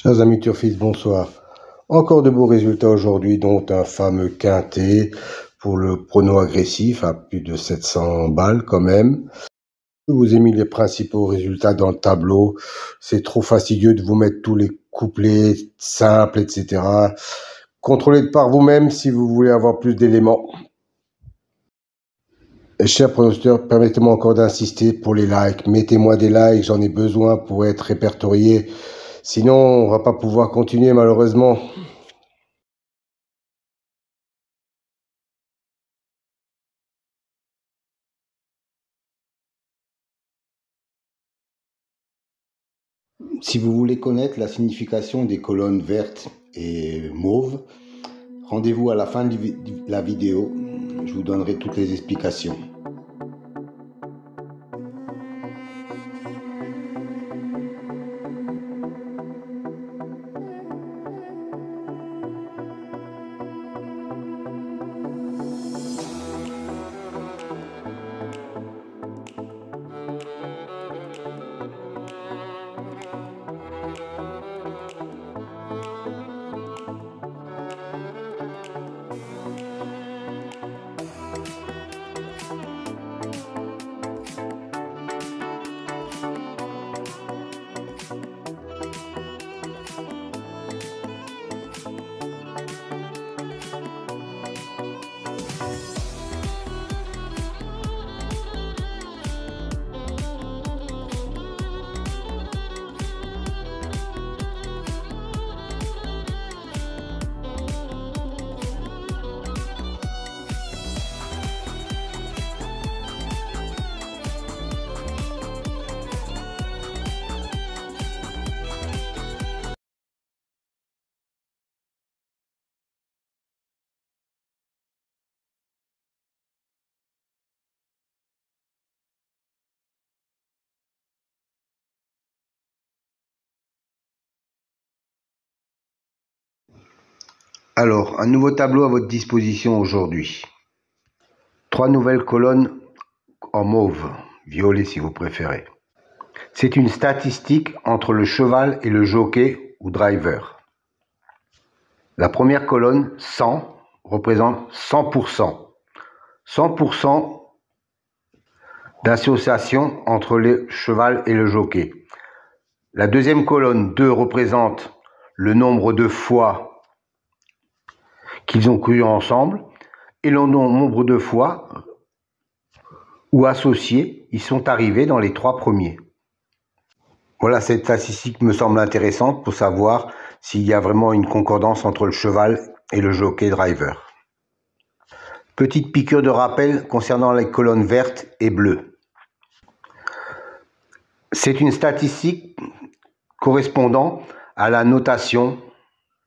Chers amis turfistes, bonsoir. Encore de beaux résultats aujourd'hui, dont un fameux quintet pour le prono agressif à plus de 700 balles quand même. Je vous ai mis les principaux résultats dans le tableau. C'est trop fastidieux de vous mettre tous les couplets simples, etc. Contrôlez par vous-même si vous voulez avoir plus d'éléments. Et chers pronosticateurs, permettez-moi encore d'insister pour les likes. Mettez-moi des likes, j'en ai besoin pour être répertorié. Sinon, on va pas pouvoir continuer malheureusement. Si vous voulez connaître la signification des colonnes vertes et mauves, rendez-vous à la fin de la vidéo. Je vous donnerai toutes les explications. Alors, un nouveau tableau à votre disposition aujourd'hui. 3 nouvelles colonnes en mauve, violet si vous préférez. C'est une statistique entre le cheval et le jockey ou driver. La première colonne, 100, représente 100%. 100% d'association entre le cheval et le jockey. La deuxième colonne, 2, représente le nombre de fois qu'ils ont couru ensemble et le nombre de fois où associés ils sont arrivés dans les 3 premiers. Voilà, cette statistique me semble intéressante pour savoir s'il y a vraiment une concordance entre le cheval et le jockey driver. Petite piqûre de rappel concernant les colonnes vertes et bleues. C'est une statistique correspondant à la notation,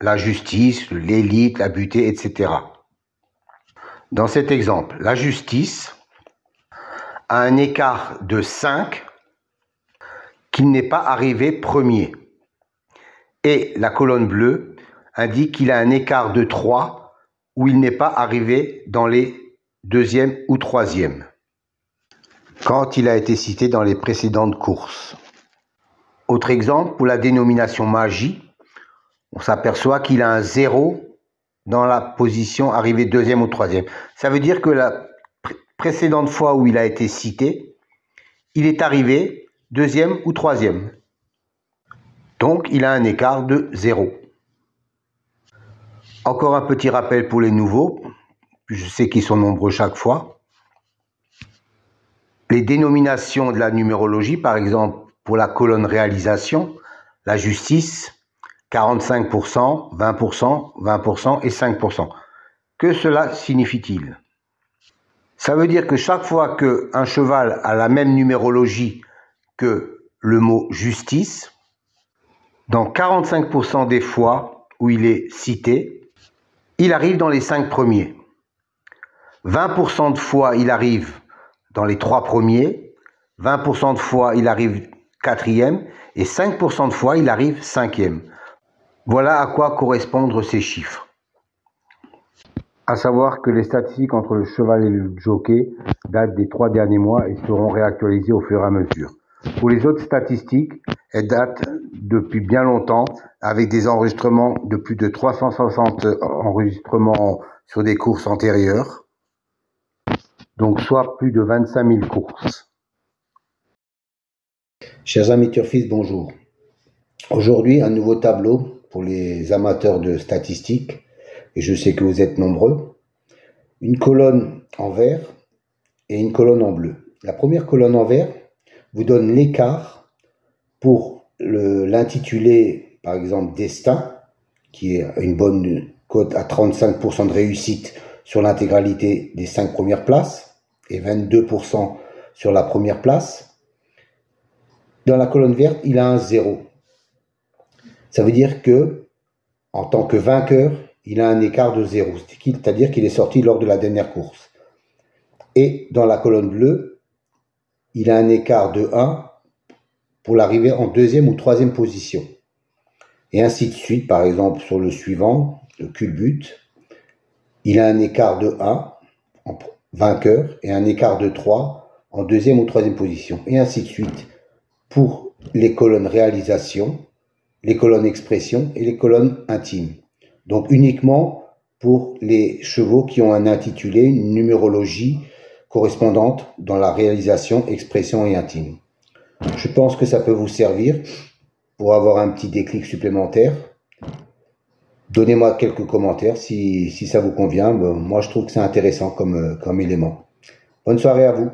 la justice, l'élite, la butée, etc. Dans cet exemple, la justice a un écart de 5 qu'il n'est pas arrivé premier. Et la colonne bleue indique qu'il a un écart de 3 où il n'est pas arrivé dans les 2e ou 3e, quand il a été cité dans les précédentes courses. Autre exemple, pour la dénomination magie, on s'aperçoit qu'il a un 0 dans la position arrivée 2e ou 3e. Ça veut dire que la précédente fois où il a été cité, il est arrivé 2e ou 3e. Donc, il a un écart de 0. Encore un petit rappel pour les nouveaux. Je sais qu'ils sont nombreux chaque fois. Les dénominations de la numérologie, par exemple, pour la colonne réalisation, la justice, 45%, 20%, 20% et 5%. Que cela signifie-t-il? Ça veut dire que chaque fois qu'un cheval a la même numérologie que le mot justice, dans 45% des fois où il est cité, il arrive dans les 5 premiers. 20% de fois, il arrive dans les 3 premiers. 20% de fois, il arrive 4e. Et 5% de fois, il arrive 5e. Voilà à quoi correspondent ces chiffres. À savoir que les statistiques entre le cheval et le jockey datent des 3 derniers mois et seront réactualisées au fur et à mesure. Pour les autres statistiques, elles datent depuis bien longtemps, avec des enregistrements de plus de 360 enregistrements sur des courses antérieures, donc soit plus de 25 000 courses. Chers amis turfistes, bonjour. Aujourd'hui, un nouveau tableau pour les amateurs de statistiques, et je sais que vous êtes nombreux. Une colonne en vert et une colonne en bleu. La première colonne en vert vous donne l'écart pour l'intitulé, par exemple, Destin, qui est une bonne cote à 35% de réussite sur l'intégralité des 5 premières places et 22% sur la première place. Dans la colonne verte, il a un 0. Ça veut dire que, en tant que vainqueur, il a un écart de 0, c'est-à-dire qu'il est sorti lors de la dernière course. Et dans la colonne bleue, il a un écart de 1 pour l'arrivée en 2e ou 3e position. Et ainsi de suite, par exemple, sur le suivant, le culbute, il a un écart de 1 en vainqueur et un écart de 3 en 2e ou 3e position. Et ainsi de suite pour les colonnes réalisation, les colonnes expression et les colonnes intimes. Donc uniquement pour les chevaux qui ont un intitulé, une numérologie correspondante dans la réalisation, expression et intime. Je pense que ça peut vous servir pour avoir un petit déclic supplémentaire. Donnez-moi quelques commentaires si ça vous convient. Moi, je trouve que c'est intéressant comme élément. Bonne soirée à vous.